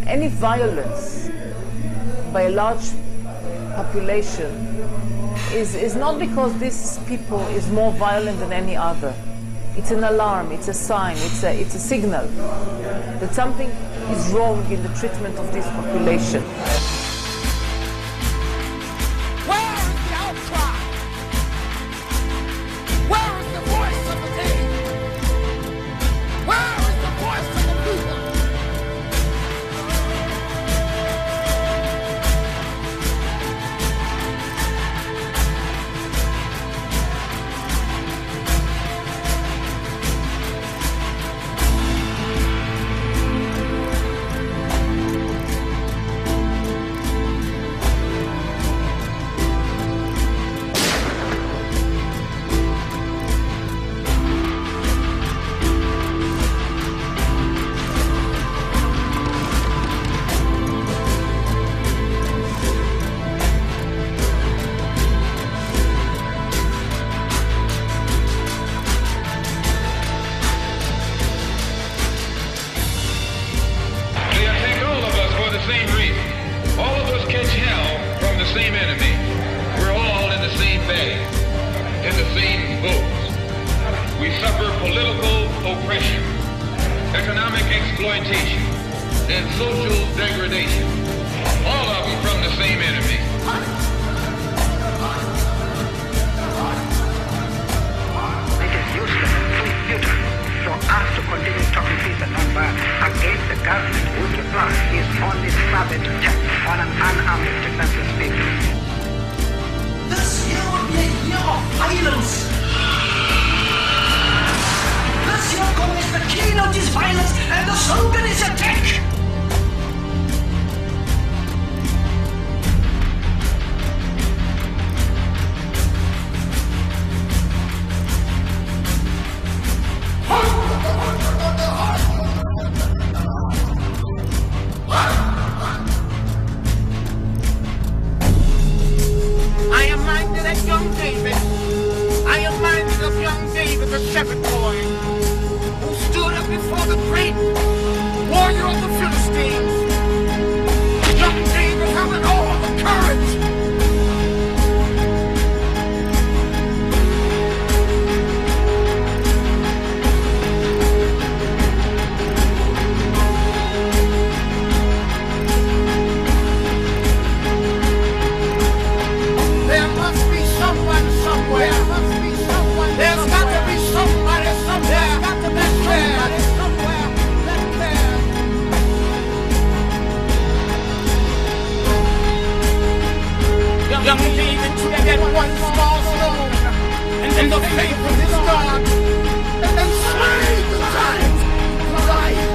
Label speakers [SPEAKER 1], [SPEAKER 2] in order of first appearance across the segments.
[SPEAKER 1] Any violence by a large population is not because this people is more violent than any other. It's an alarm, it's a sign, it's a signal that something is wrong in the treatment of this population.
[SPEAKER 2] Where is the outcry? Where is the voice of the day? Where is the voice of the people?
[SPEAKER 3] Same enemy. We're all in the same bag, in the same boat. We suffer political oppression, economic exploitation, and social degradation. All of them from the same enemy.
[SPEAKER 4] It is useless and futile for us to continue talking peace and non-violence against the government whose reply is only savage attack on an unarmed defenseless people.
[SPEAKER 5] This year will be a year of violence. This year comes the keynote is violence and the slogan is attack.
[SPEAKER 2] The shepherd boy who stood up before the great warrior of the Philistines. Young David having all the courage. There must be someone somewhere. There's got to be somebody somewhere. Got to be somebody somewhere that cares. Young David took that one small stone and the faith of his God and slayed the giant Goliath.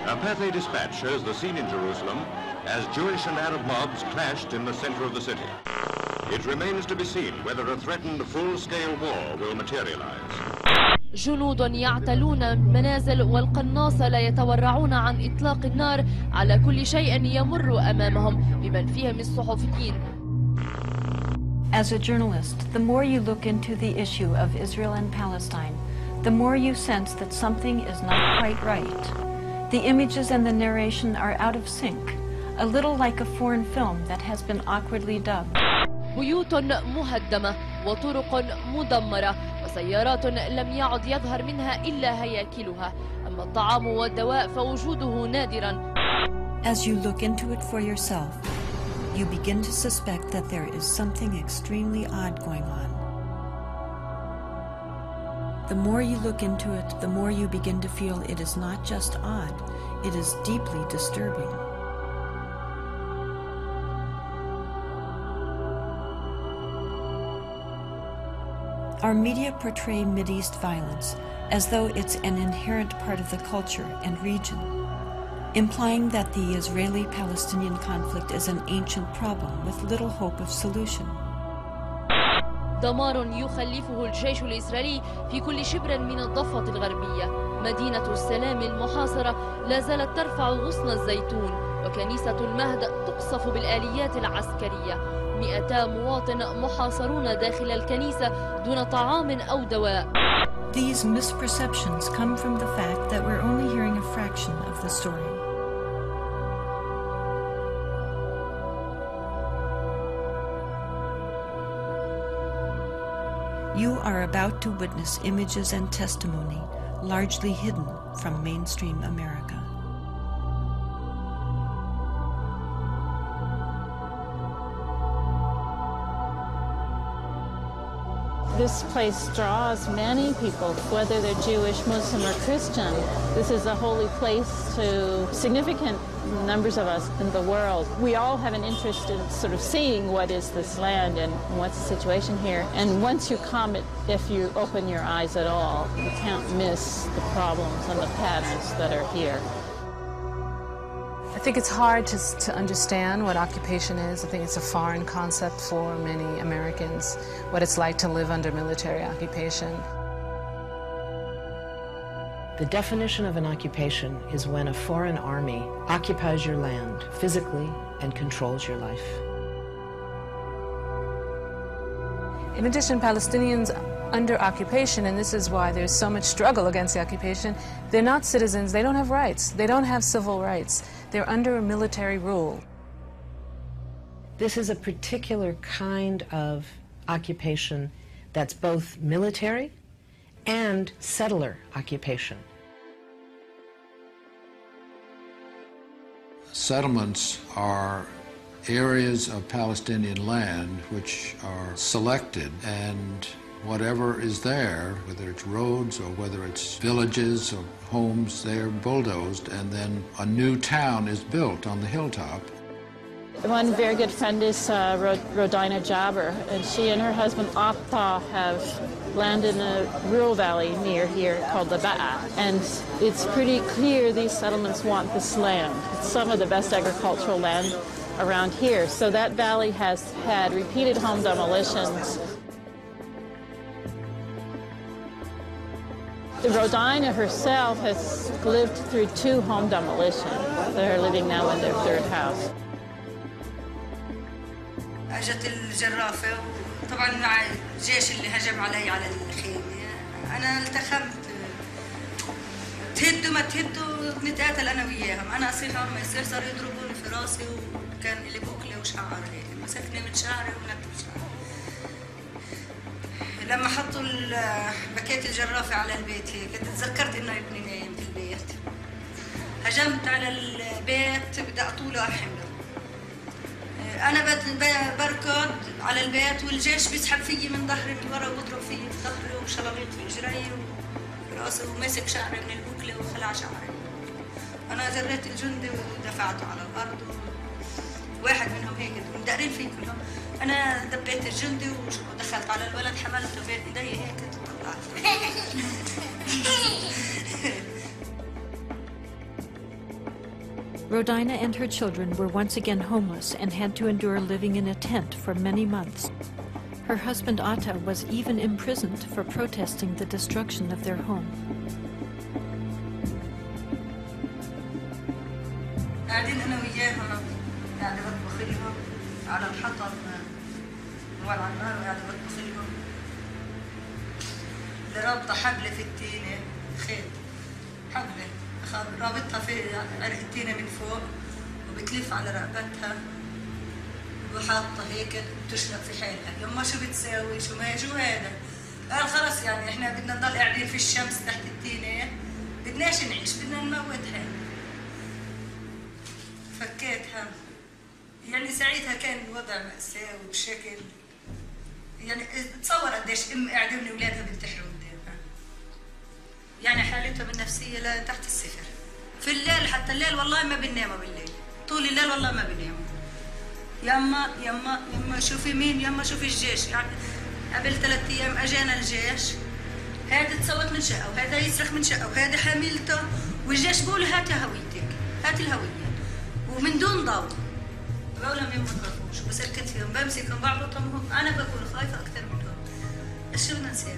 [SPEAKER 6] A Pathé dispatch shows the scene in Jerusalem as Jewish and Arab mobs clashed in the center of the city. It remains to be seen whether a threatened full-scale war will materialize.
[SPEAKER 7] جنود يعتلون منازل والقناصة لا يتورعون عن إطلاق النار على كل شيء يمر أمامهم بمن فيهم الصحفيين.
[SPEAKER 8] As a journalist, the more you look into the issue of Israel and Palestine, the more you sense that something is not quite right. The images and the narration are out of sync, a little like a foreign film that has been awkwardly dubbed.
[SPEAKER 7] بيوت مهدمة وطرق مدمرة وسيارات لم يعد يظهر منها إلا هياكلها، أما الطعام والدواء فوجوده نادرا.
[SPEAKER 8] As you look into it for yourself, you begin to suspect that there is something extremely odd going on. The more you look into it, the more you begin to feel it is not just odd, it is deeply disturbing. Our media portray Mideast violence as though it's an inherent part of the culture and region, implying that the Israeli-Palestinian conflict is an ancient problem with little hope of solution.
[SPEAKER 7] دمار يخلفه الجيش الإسرائيلي في كل شبر من الضفة الغربية. مدينة السلام المحاصرة لا زالت ترفع غصن الزيتون، وكنيسة المهد تقصف بالآليات العسكرية. 200 مواطن محاصرون داخل الكنيسة دون طعام أو دواء.
[SPEAKER 8] These misperceptions come from the fact that we're only hearing a fraction of the story. You are about to witness images and testimony largely hidden from mainstream America.
[SPEAKER 9] This place draws many people, whether they're Jewish, Muslim, or Christian. This is a holy place to significant numbers of us in the world. We all have an interest in sort of seeing what is this land and what's the situation here. And once you come, if you open your eyes at all, you can't miss the problems and the patterns that are here.
[SPEAKER 10] I think it's hard to understand what occupation is. I think it's a foreign concept for many Americans, what it's like to live under military occupation.
[SPEAKER 11] The definition of an occupation is when a foreign army occupies your land physically and controls your life.
[SPEAKER 10] In addition, Palestinians under occupation, and this is why there's so much struggle against the occupation, they're not citizens, they don't have rights, they don't have civil rights. They're under a military rule.
[SPEAKER 11] This is a particular kind of occupation that's both military and settler occupation.
[SPEAKER 12] Settlements are areas of Palestinian land which are selected, and whatever is there, whether it's roads or whether it's villages or homes, they're bulldozed, and then a new town is built on the hilltop.
[SPEAKER 9] One very good friend is Rodina Jabber, and she and her husband Atta have land in a rural valley near here called the Ba'a. And it's pretty clear these settlements want this land. It's some of the best agricultural land around here. So that valley has had repeated home demolitions. Rodina herself has lived through 2 home demolitions. They're living now in their 3rd house.
[SPEAKER 13] اجت الجرافه وطبعا مع الجيش اللي هجم علي على الخيمه انا التخمت تهدوا ما تهدوا نتقاتل انا وياهم. انا اصيح ما يصير صاروا يضربوني في راسي وكان لي بوكله وشعر هيك مسكني من شعري ونكب شعري. لما حطوا بكيت الجرافه على البيت هيك تذكرت انه ابني نايم في البيت. هجمت على البيت بدي اطوله احمله. أنا بركض على البيت والجيش بيسحب فيي من ظهري من ورا وبضرب فيي في ظهري وشلاليط في إجري وراسي وماسك شعري من البوكلة وخلع شعري. أنا جريت الجندي ودفعته على الأرض وواحد منهم هيك مدقرين فيه كلهم. أنا دبيت الجندي ودخلت على الولد حملته بين إيدي هيك وطلعت.
[SPEAKER 8] Rodina and her children were once again homeless and had to endure living in a tent for many months. Her husband Atta was even imprisoned for protesting the destruction of their home.
[SPEAKER 13] قاعدين أنا وياهم قاعدة بطبخ لهم على الحطب مولع النار وقاعدة بطبخ لهم. اللي رابطة حبلة في التينة خيط حبلة رابطها في عرق التينة من فوق وبتلف على رقبتها وحاطة هيك بتشنق في حالها. يما شو بتساوي شو هذا؟ قال خلص يعني احنا بدنا نضل قاعدين في الشمس تحت التينة بدناش نعيش بدنا نموتها. فكيتها يعني ساعتها كان الوضع مأساوي بشكل يعني تصور قديش ام قاعدة من اولادها بنتحروا قدامها. يعني حالتهم النفسية لا تحت الصفر. في الليل حتى الليل والله ما بنناموا بالليل. طول الليل والله ما بنناموا. يما شوفي مين يما شوفي الجيش يعني قبل 3 أيام أجانا الجيش، هذا تصوت من شقة وهذا يصرخ من شقة وهذا حاملته، والجيش بقول هاتي هويتك، هاتي الهوية، ومن دون ضوء. بقول لهم ما تخافوش، بسكت فيهم، بمسكهم بعبطهم، أنا بكون خايفة أكثر منهم. إيش بدنا نسوي؟